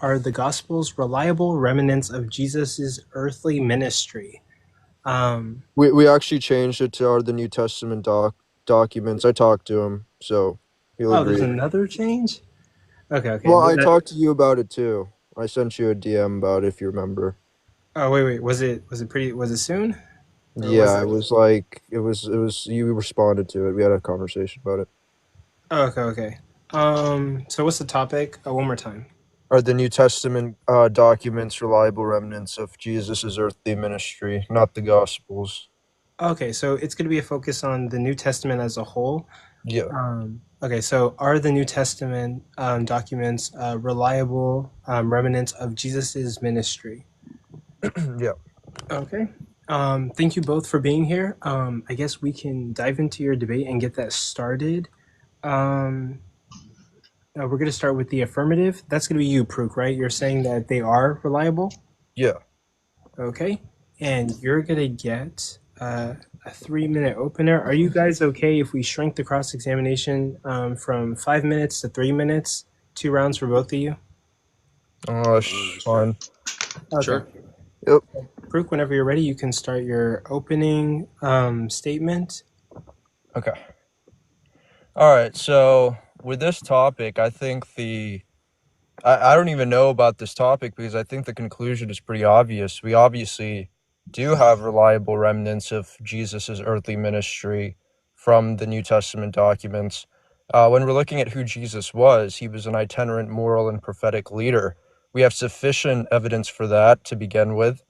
are the Gospels reliable remnants of Jesus' earthly ministry? We actually changed it to the New Testament documents. I talked to him, so he'll Oh, there's agree. another change? Okay, okay. Well, I talked to you about it too. I sent you a DM about it if you remember. Oh, wait. Was it soon? Or was Yeah, it it? was like you responded to it. We had a conversation about it. Oh, okay, okay. So what's the topic? One more time. Are the New Testament documents reliable remnants of Jesus' earthly ministry, not the Gospels? Okay, so it's going to be a focus on the New Testament as a whole. Yeah, Okay, so are the New Testament documents reliable remnants of Jesus's ministry? yeah. Okay. Thank you both for being here. I guess we can dive into your debate and get that started. Um, we're going to start with the affirmative. That's going to be you, Pruk, right? You're saying that they are reliable? Yeah. Okay. And you're going to get a 3-minute opener. Are you guys okay if we shrink the cross examination from 5 minutes to 3 minutes? 2 rounds for both of you? Fine. Okay. Sure. Yep. Pruk, whenever you're ready, you can start your opening statement. Okay. All right. So with this topic, I think I don't even know about this topic because I think the conclusion is pretty obvious. We obviously do have reliable remnants of Jesus's earthly ministry from the New Testament documents. When we're looking at who Jesus was, he was an itinerant moral and prophetic leader. We have sufficient evidence for that to begin with.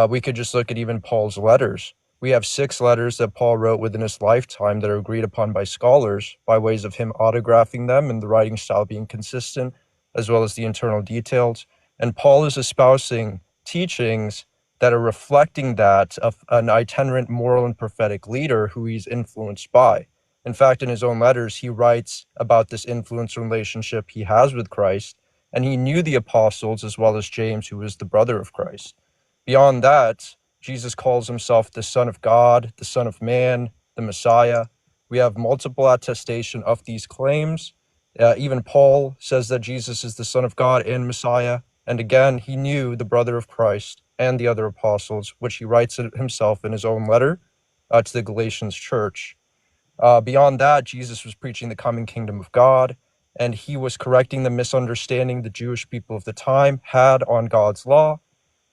We could just look at even Paul's letters. We have 6 letters that Paul wrote within his lifetime that are agreed upon by scholars by ways of him autographing them and the writing style being consistent, as well as the internal details. And Paul is espousing teachings that are reflecting that of an itinerant moral and prophetic leader who he's influenced by. In fact, in his own letters, he writes about this influence relationship he has with Christ, and he knew the apostles as well as James, who was the brother of Christ. Beyond that, Jesus calls himself the Son of God, the Son of Man, the Messiah. We have multiple attestation of these claims. Even Paul says that Jesus is the Son of God and Messiah. And again, he knew the brother of Christ and the other apostles, which he writes himself in his own letter to the Galatians church. Beyond that, Jesus was preaching the coming kingdom of God, and he was correcting the misunderstanding the Jewish people of the time had on God's law.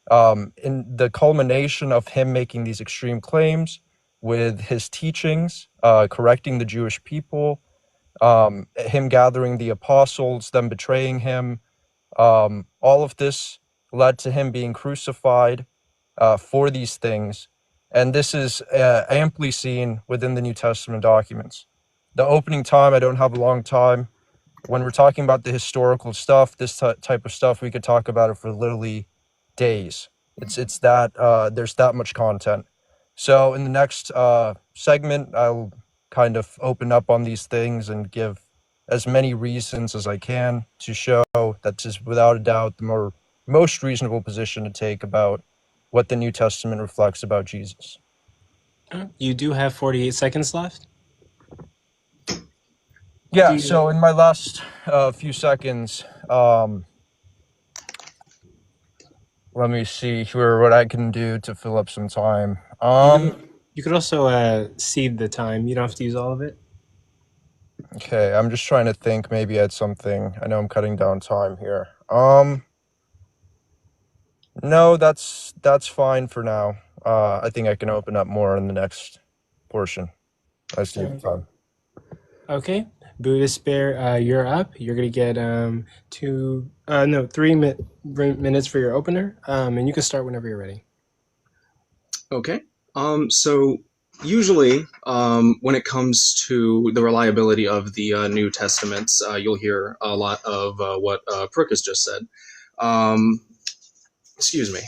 In the culmination of him making these extreme claims with his teachings, correcting the Jewish people, him gathering the apostles, them betraying him, all of this led to him being crucified for these things. And this is amply seen within the New Testament documents. The opening time, I don't have a long time. When we're talking about the historical stuff, this type of stuff, we could talk about it for literally days. It's that there's that much content. So in the next segment, I'll kind of open up on these things and give as many reasons as I can to show that this is without a doubt the most reasonable position to take about what the New Testament reflects about Jesus. You do have 48 seconds left. Yeah, so in my last few seconds, let me see here what I can do to fill up some time. You could also seed the time. You don't have to use all of it. Okay, I'm just trying to think. Maybe I had something. I know I'm cutting down time here. No, that's fine for now. I think I can open up more in the next portion. I see the time. Okay, Buddhistbear, you're up. You're gonna get 3 minutes for your opener, and you can start whenever you're ready. Okay. So usually, when it comes to the reliability of the New Testaments, you'll hear a lot of what Pruk has just said. Excuse me.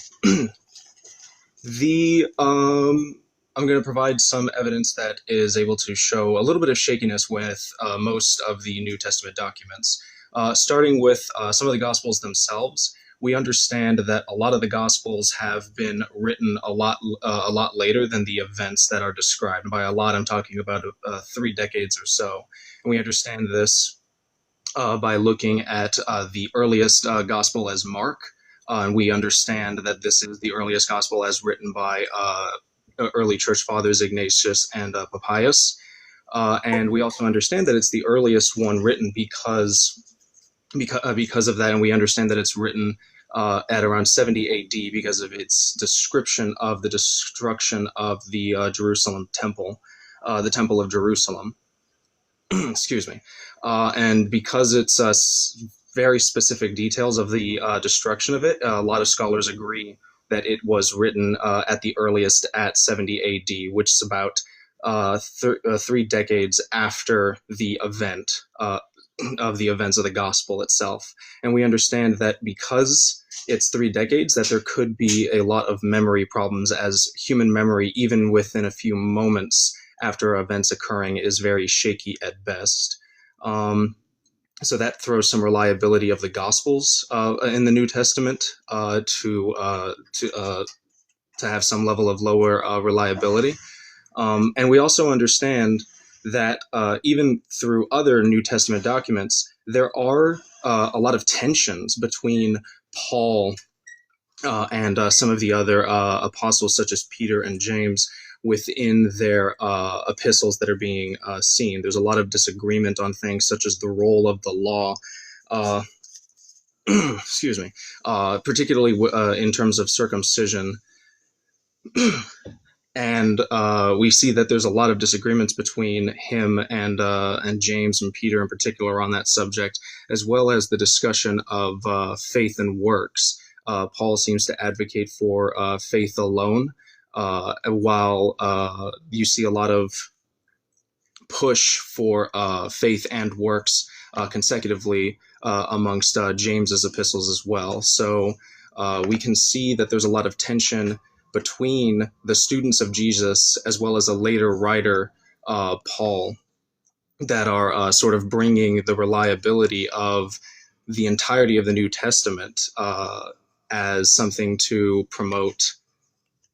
I'm going to provide some evidence that is able to show a little bit of shakiness with most of the New Testament documents. Starting with some of the Gospels themselves, we understand that a lot of the Gospels have been written a lot later than the events that are described. By a lot, I'm talking about 3 decades or so. And we understand this by looking at the earliest gospel as Mark. And we understand that this is the earliest gospel as written by early church fathers Ignatius and Papias. And we also understand that it's the earliest one written because of that, and we understand that it's written at around 70 AD because of its description of the destruction of the Jerusalem temple, the Temple of Jerusalem. Excuse me. And because it's very specific details of the destruction of it, a lot of scholars agree that it was written at the earliest at 70 AD, which is about 3 decades after the event of the events of the gospel itself. And we understand that because it's 3 decades, that there could be a lot of memory problems, as human memory, even within a few moments after events occurring, is very shaky at best. So that throws some reliability of the Gospels in the New Testament to have some level of lower reliability. And we also understand that even through other New Testament documents, there are a lot of tensions between Paul and some of the other apostles, such as Peter and James, within their epistles that are being seen. There's a lot of disagreement on things such as the role of the law, excuse me, particularly in terms of circumcision. And we see that there's a lot of disagreements between him and James and Peter in particular on that subject, as well as the discussion of faith and works. Paul seems to advocate for faith alone, while you see a lot of push for faith and works consecutively amongst James's epistles as well. So we can see that there's a lot of tension between the students of Jesus as well as a later writer, Paul, that are sort of bringing the reliability of the entirety of the New Testament as something to promote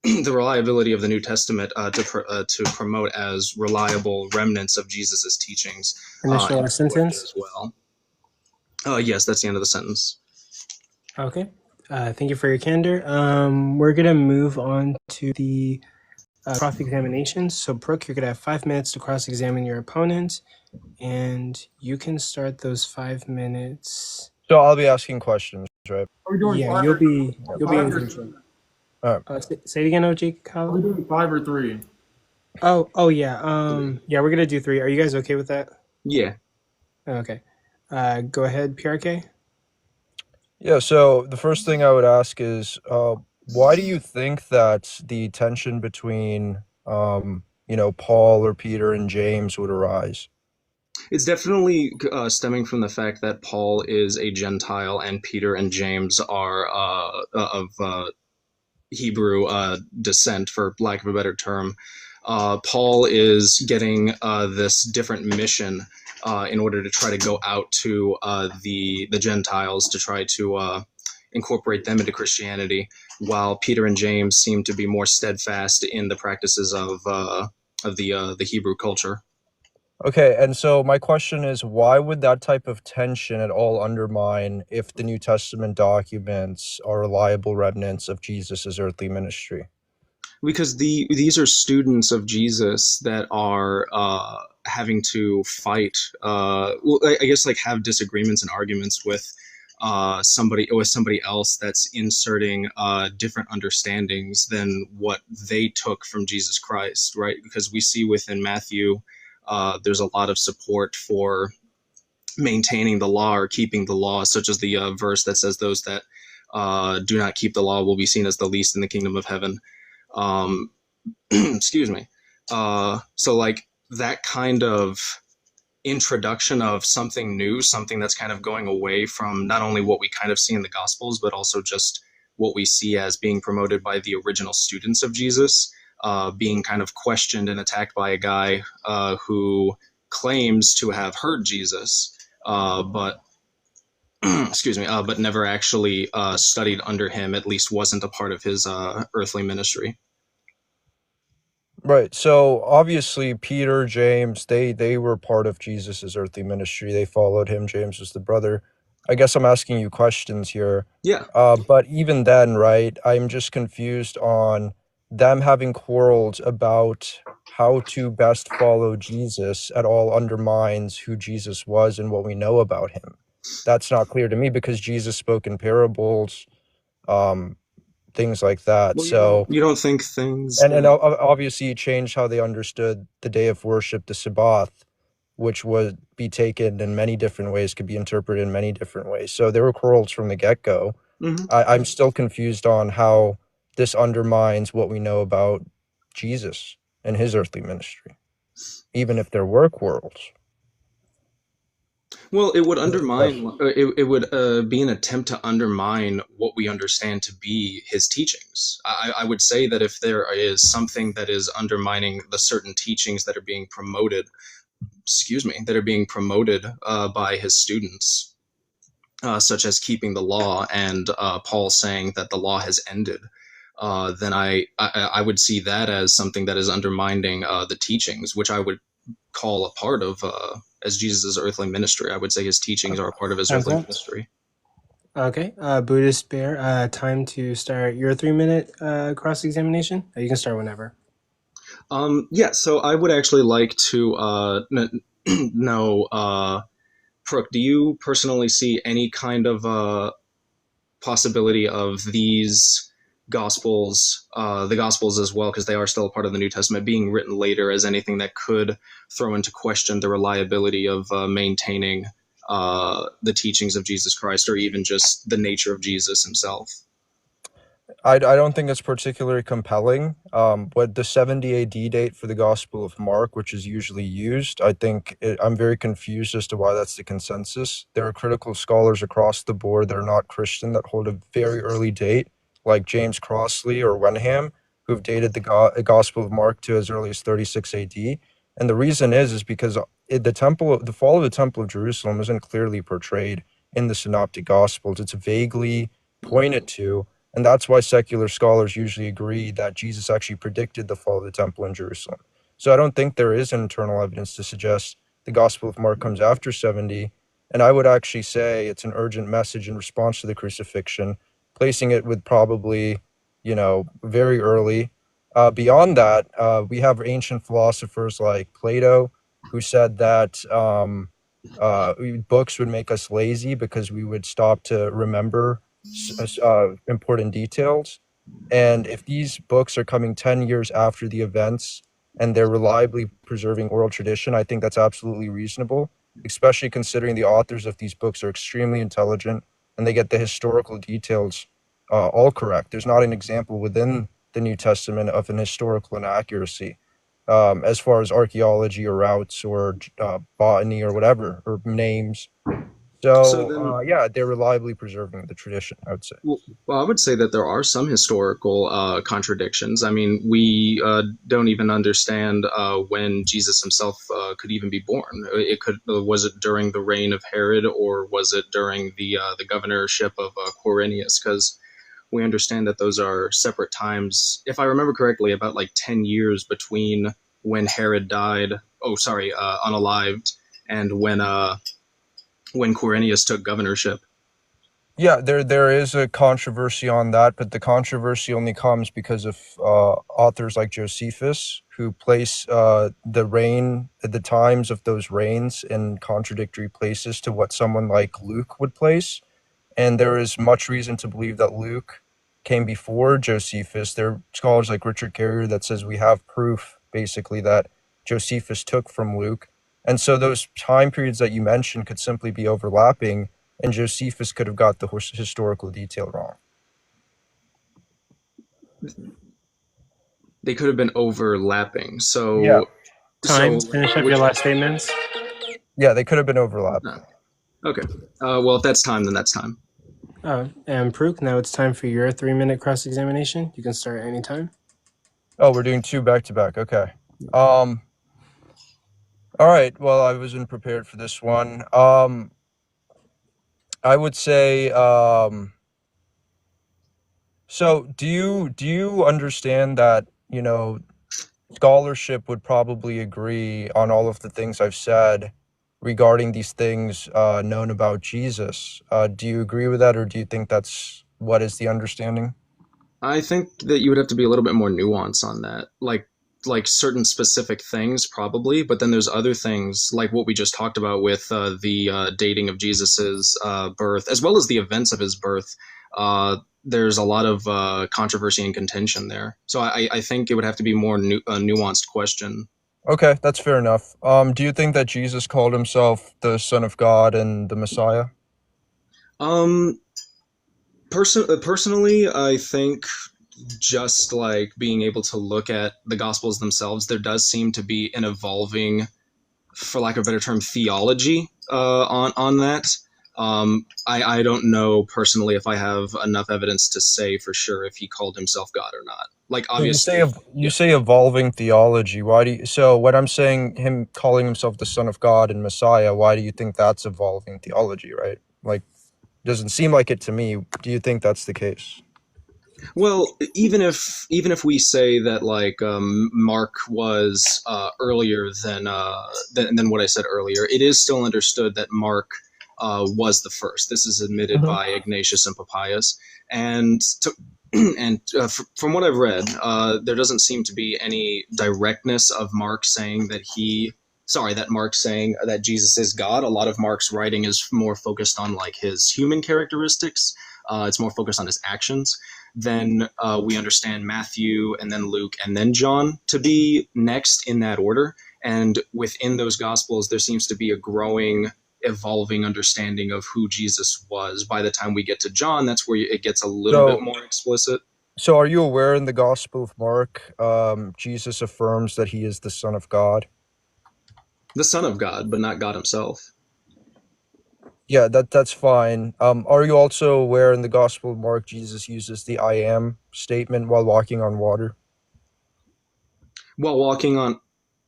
the reliability of the New Testament to promote as reliable remnants of Jesus's teachings. Initial sentence as well. Yes, that's the end of the sentence. Okay. Thank you for your candor. We're going to move on to the cross-examination. So, Brooke, you're going to have 5 minutes to cross-examine your opponent, and you can start those 5 minutes. So I'll be asking questions, right? Yeah, you'll be in control. All right. Say it again, OG Kyle. Are we doing 5 or 3? Oh yeah. Yeah, we're gonna do 3. Are you guys okay with that? Yeah. Okay. Go ahead, PRK. Yeah, so the first thing I would ask is, why do you think that the tension between, Paul or Peter and James would arise? It's definitely stemming from the fact that Paul is a Gentile and Peter and James are of Hebrew descent, for lack of a better term. Paul is getting this different mission in order to try to go out to the Gentiles to try to incorporate them into Christianity, while Peter and James seem to be more steadfast in the practices of the Hebrew culture. Okay, and so my question is, why would that type of tension at all undermine if the New Testament documents are reliable remnants of Jesus's earthly ministry? Because these are students of Jesus that are having to fight, I guess, like, have disagreements and arguments with somebody else that's inserting different understandings than what they took from Jesus Christ, right? Because we see within Matthew, there's a lot of support for maintaining the law or keeping the law, such as the verse that says those that do not keep the law will be seen as the least in the kingdom of heaven. Excuse me. So, like, that kind of introduction of something new, something that's kind of going away from not only what we kind of see in the Gospels, but also just what we see as being promoted by the original students of Jesus, being kind of questioned and attacked by a guy who claims to have heard Jesus, but excuse me, but never actually studied under him, at least wasn't a part of his earthly ministry. Right. So obviously Peter, James, they were part of Jesus's earthly ministry. They followed him. James was the brother. I guess I'm asking you questions here. Yeah. But even then, right, I'm just confused on them having quarrels about how to best follow Jesus at all undermines who Jesus was and what we know about him. That's not clear to me because Jesus spoke in parables, um, things like that. Well, So you don't think things. and obviously it changed how they understood the day of worship, the Sabbath, which would be taken in many different ways, could be interpreted in many different ways. So there were quarrels from the get-go. Mhm. I'm still confused on how this undermines what we know about Jesus and his earthly ministry, even if there were quarrels. Well, it would Yeah. undermine. It would be an attempt to undermine what we understand to be his teachings. I would say that if there is something that is undermining the certain teachings that are being promoted, excuse me, that are being promoted by his students, such as keeping the law and Paul saying that the law has ended, then I would see that as something that is undermining the teachings, which I would call a part of as Jesus' earthly ministry. I would say his teachings are a part of his Time's earthly up. ministry. Okay, Buddhistbear, time to start your 3 minute cross-examination. You can start whenever. Yeah, so I would actually like to know, Brooke, do you personally see any kind of possibility of these gospels, the gospels as well, because they are still a part of the New Testament, being written later as anything that could throw into question the reliability of maintaining the teachings of Jesus Christ, or even just the nature of Jesus himself? I don't think it's particularly compelling. But the 70 AD date for the Gospel of Mark, which is usually used, I'm very confused as to why that's the consensus. There are critical scholars across the board that are not Christian that hold a very early date, like James Crossley or Wenham, who've dated the Gospel of Mark to as early as 36 AD. And the reason is because the fall of the Temple of Jerusalem isn't clearly portrayed in the Synoptic Gospels. It's vaguely pointed to, and that's why secular scholars usually agree that Jesus actually predicted the fall of the temple in Jerusalem. So I don't think there is internal evidence to suggest the Gospel of Mark comes after 70. And I would actually say it's an urgent message in response to the crucifixion, placing it with probably, very early. Beyond that, we have ancient philosophers like Plato, who said that books would make us lazy because we would stop to remember important details. And if these books are coming 10 years after the events and they're reliably preserving oral tradition, I think that's absolutely reasonable, especially considering the authors of these books are extremely intelligent and they get the historical details all correct. There's not an example within the New Testament of an historical inaccuracy as far as archaeology or routes or botany or whatever, or names. So So, then, yeah, they're reliably preserving the tradition, I would say. well, I would say that there are some historical contradictions. I mean, we don't even understand when Jesus himself could even be born. It could Was it during the reign of Herod, or was it during the governorship of Quirinius? Because we understand that those are separate times. If I remember correctly, about like 10 years between when Herod died. Oh, sorry, unalived, and when Quirinius took governorship. Yeah, there is a controversy on that, but the controversy only comes because of authors like Josephus, who place the times of those reigns in contradictory places to what someone like Luke would place. And there is much reason to believe that Luke came before Josephus. There are scholars like Richard Carrier that says we have proof, basically, that Josephus took from Luke. And so those time periods that you mentioned could simply be overlapping, and Josephus could have got the historical detail wrong. They could have been overlapping. Yeah, Time. Finish up your Which? last statements. yeah, they could have been overlapping. Okay. Well, if that's time, then that's time. And Pruk, now it's time for your 3 minute cross-examination. You can start anytime. Oh, we're doing two back to back. Okay. All right. Well, I wasn't prepared for this one. I would say. So do you understand that scholarship would probably agree on all of the things I've said regarding these things known about Jesus. Do you agree with that, or do you think that's what is the understanding? I think that you would have to be a little bit more nuanced on that. Like certain specific things probably, but then there's other things like what we just talked about with the dating of Jesus's birth, as well as the events of his birth. There's a lot of controversy and contention there. So I think it would have to be more a nuanced question. Okay, that's fair enough. Do you think that Jesus called himself the Son of God and the Messiah? Um, Personally, I think just like being able to look at the Gospels themselves, there does seem to be an evolving, for lack of a better term, theology on that. I don't know personally if I have enough evidence to say for sure if he called himself God or not. Like So obviously, you say evolving theology. Why do you, so when I'm saying him calling himself the Son of God and Messiah, why do you think that's evolving theology, right? Like, doesn't seem like it to me. Do you think that's the case? well, even if we say that like Mark was earlier than what I said earlier, it is still understood that Mark was the first. This is admitted Mhm. by Ignatius and Papias, and from what I've read, there doesn't seem to be any directness of Mark saying that Mark saying that Jesus is God. A lot of Mark's writing is more focused on like his human characteristics. It's more focused on his actions. Then we understand Matthew and then Luke and then John to be next in that order. And within those gospels, there seems to be a growing, evolving understanding of who Jesus was. By the time we get to John, that's where it gets a little bit So, more explicit. so are you aware in the Gospel of Mark, Jesus affirms that he is the Son of God? The Son of God, but not God himself. Yeah, that's fine. Are you also aware in the Gospel of Mark, Jesus uses the "I am" statement while walking on water? While walking on,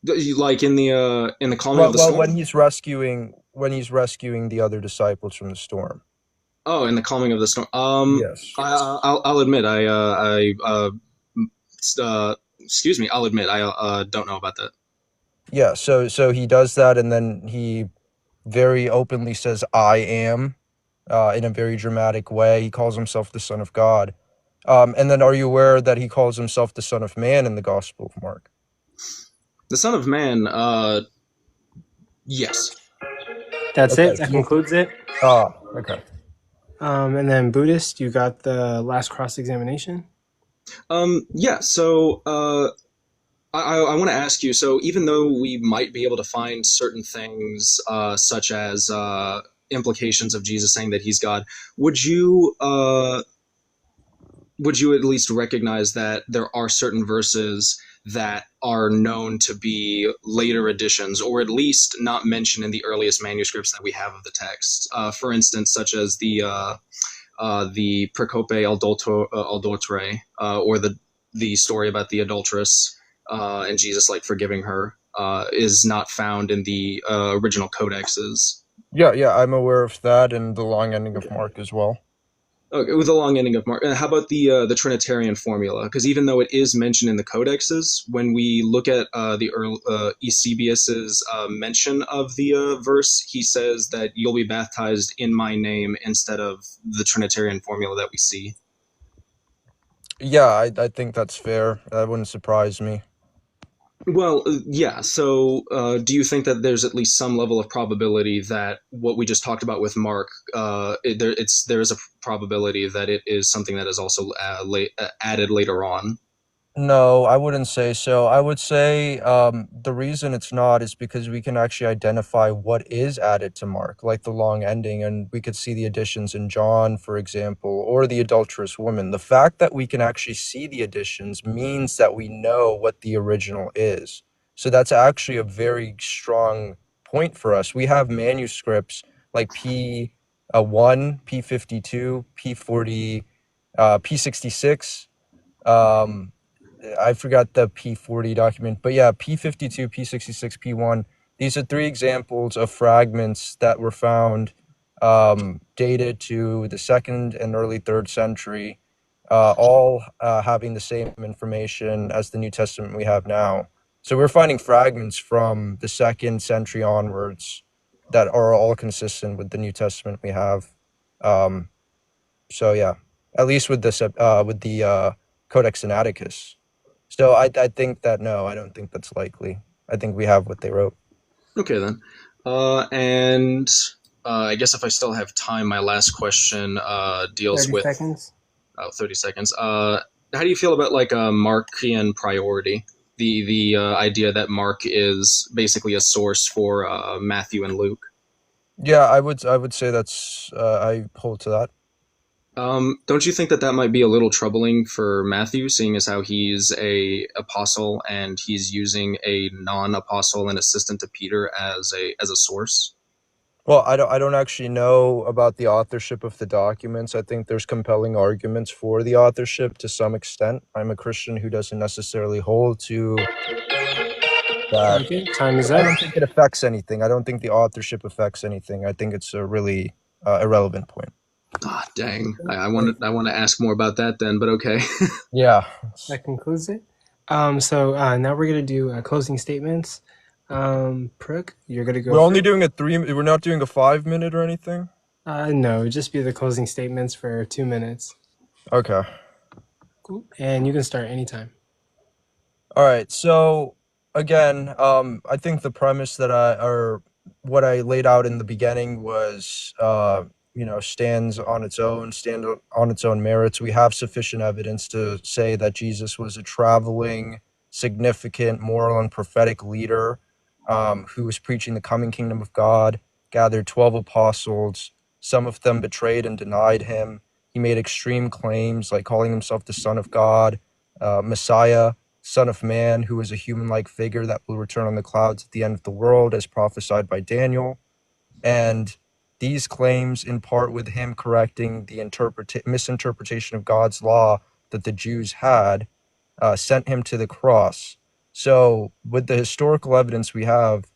like in the calming of the Well, storm. when he's rescuing the other disciples from the storm. Oh, in the calming of the storm. Yes. I'll admit excuse me. I'll admit I don't know about that. Yeah, so he does that, and then he very openly says "I am" in a very dramatic way. He calls himself the Son of God. And then, are you aware that he calls himself the Son of Man in the Gospel of Mark? The Son of Man. Yes. That's Okay. it. That concludes it. Okay. And then Buddhist, you got the last cross examination. Yeah. So I want to ask you. So even though we might be able to find certain things, such as implications of Jesus saying that he's God, would you at least recognize that there are certain verses that are known to be later additions, or at least not mentioned in the earliest manuscripts that we have of the text? For instance, such as the Percope Adultere, or the story about the adulteress and Jesus like forgiving her, is not found in the original codexes. Yeah, I'm aware of that and the long ending of Mark as well. Okay, with the long ending of Mark. How about the Trinitarian formula? Because even though it is mentioned in the codexes, when we look at the Eusebius's mention of the verse, he says that you'll be baptized in my name instead of the Trinitarian formula that we see. Yeah, I think that's fair. That wouldn't surprise me. Well, yeah. So, do you think that there's at least some level of probability that what we just talked about with Mark, there is a probability that it is something that is also added later on? No, I wouldn't say so. I would say the reason it's not is because we can actually identify what is added to Mark, like the long ending, and we could see the additions in John, for example, or the adulterous woman. The fact that we can actually see the additions means that we know what the original is. So that's actually a very strong point for us. We have manuscripts like P1, P52, P40, P66. Um, I forgot the P40 document, but yeah, P52, P66, P1. These are three examples of fragments that were found dated to the 2nd and early 3rd century, all having the same information as the New Testament we have now. So we're finding fragments from the 2nd century onwards that are all consistent with the New Testament we have. So yeah, at least with the Codex Sinaiticus. So I think that no, I don't think that's likely. I think we have what they wrote. Okay, then. And I guess if I still have time, my last question deals 30 with... seconds. 30 seconds. How do you feel about like a Markian priority? The idea that Mark is basically a source for Matthew and Luke. Yeah, I would say that's I hold to that. Don't you think that that might be a little troubling for Matthew, seeing as how he's a apostle and he's using a non-apostle and assistant to Peter as a source? Well, I don't actually know about the authorship of the documents. I think there's compelling arguments for the authorship to some extent. I'm a Christian who doesn't necessarily hold to that. Okay, time is I up. don't think it affects anything. I don't think the authorship affects anything. I think it's a really irrelevant point. Ah, dang. I want to ask more about that then, but okay. Yeah. That concludes it. So now we're gonna do closing statements. Pruk, you're gonna go. We're only doing we're not doing a 5-minute or anything? No, just be the closing statements for 2 minutes. Okay. Cool. And you can start anytime. All right. So again, I think the premise or what I laid out in the beginning was, stands on its own merits. We have sufficient evidence to say that Jesus was a traveling, significant, moral, and prophetic leader, who was preaching the coming kingdom of God, gathered 12 apostles. Some of them betrayed and denied him. He made extreme claims like calling himself the Son of God, Messiah, Son of Man, who is a human-like figure that will return on the clouds at the end of the world, as prophesied by Daniel. And these claims, in part with him correcting the misinterpretation of God's law that the Jews had, sent him to the cross. So with the historical evidence we have,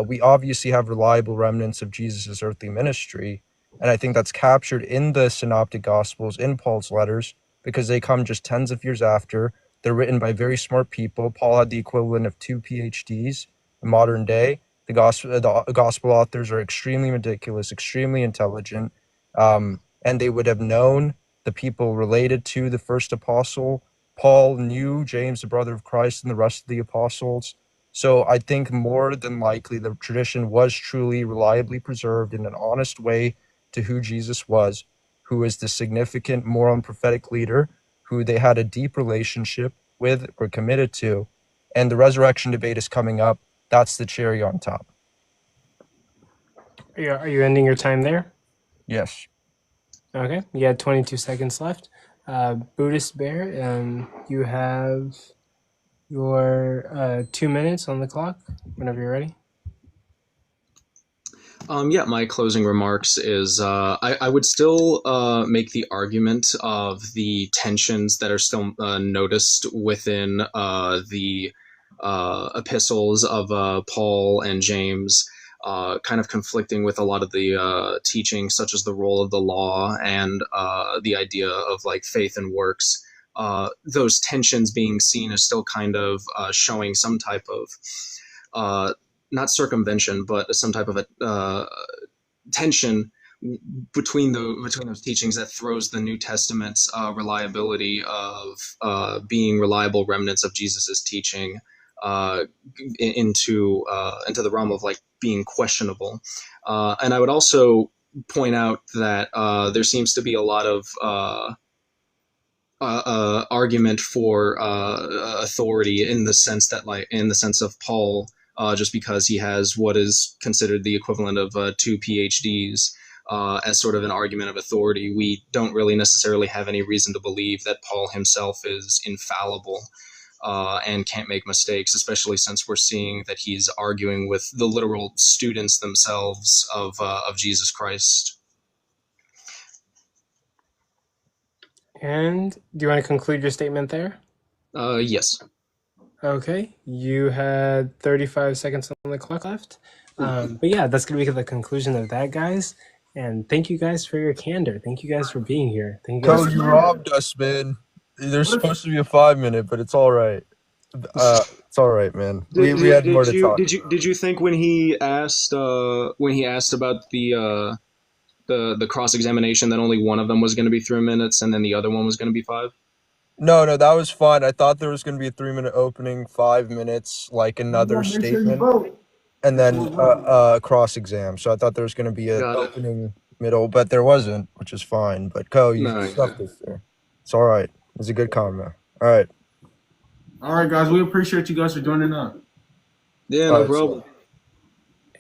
we obviously have reliable remnants of Jesus' earthly ministry. And I think that's captured in the Synoptic Gospels, in Paul's letters, because they come just tens of years after. They're written by very smart people. Paul had the equivalent of 2 PhDs in modern day. The gospel authors are extremely meticulous, extremely intelligent, and they would have known the people related to the first apostle. Paul knew James, the brother of Christ, and the rest of the apostles. So I think more than likely the tradition was truly reliably preserved in an honest way to who Jesus was, who is the significant moral and prophetic leader, who they had a deep relationship with, were committed to, and the resurrection debate is coming up. That's the cherry on top. Are you ending your time there? Yes. Okay, you had 22 seconds left. Buddhistbear, you have your 2 minutes on the clock whenever you're ready. Yeah, my closing remarks is I would still make the argument of the tensions that are still noticed within the epistles of Paul and James, kind of conflicting with a lot of the teachings, such as the role of the law and the idea of like faith and works. Those tensions being seen as still kind of showing some type of not circumvention, but some type of a tension between those teachings that throws the New Testament's reliability of being reliable remnants of Jesus's teaching into the realm of like being questionable. And I would also point out that there seems to be a lot of argument for authority in the sense of Paul. Just because he has what is considered the equivalent of 2 PhDs as sort of an argument of authority, we don't really necessarily have any reason to believe that Paul himself is infallible and can't make mistakes, especially since we're seeing that he's arguing with the literal students themselves of Jesus Christ. And do you want to conclude your statement there? Yes. Okay, you had 35 seconds on the clock left. But yeah, that's going to be the conclusion of that, guys. And thank you guys for your candor. Thank you guys for being here. Thank you guys. You robbed us, man. There's supposed to be a 5-minute, but it's all right. It's all right, man. Did, We did, had more did to you talk did you about. did you think when he asked about the cross examination that only one of them was going to be 3 minutes and then the other one was going to be five? No, no, that was fine. I thought there was going to be a 3 minute opening, 5 minutes, like another statement, and then cross exam. So I thought there was going to be an Got it. opening, middle, but there wasn't, which is fine. But Ko, you No, yeah. stuffed this there. It's all right. It's a good comment. All right. All right, guys. We appreciate you guys for joining us. Yeah, All no right, problem. so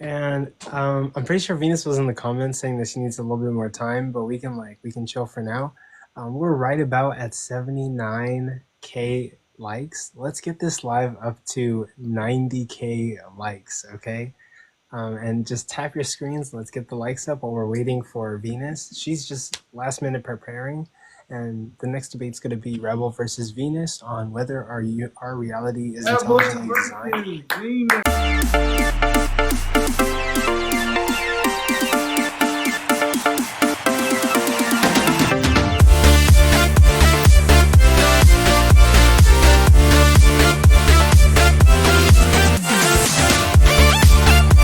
And I'm pretty sure Venus was in the comments saying that she needs a little bit more time, but we can chill for now. We're right about at 79K likes. Let's get this live up to 90K likes, okay? And just tap your screens. Let's get the likes up while we're waiting for Venus. She's just last minute preparing. And the next debate's going to be Rebel versus Venus on whether our reality is intelligently designed.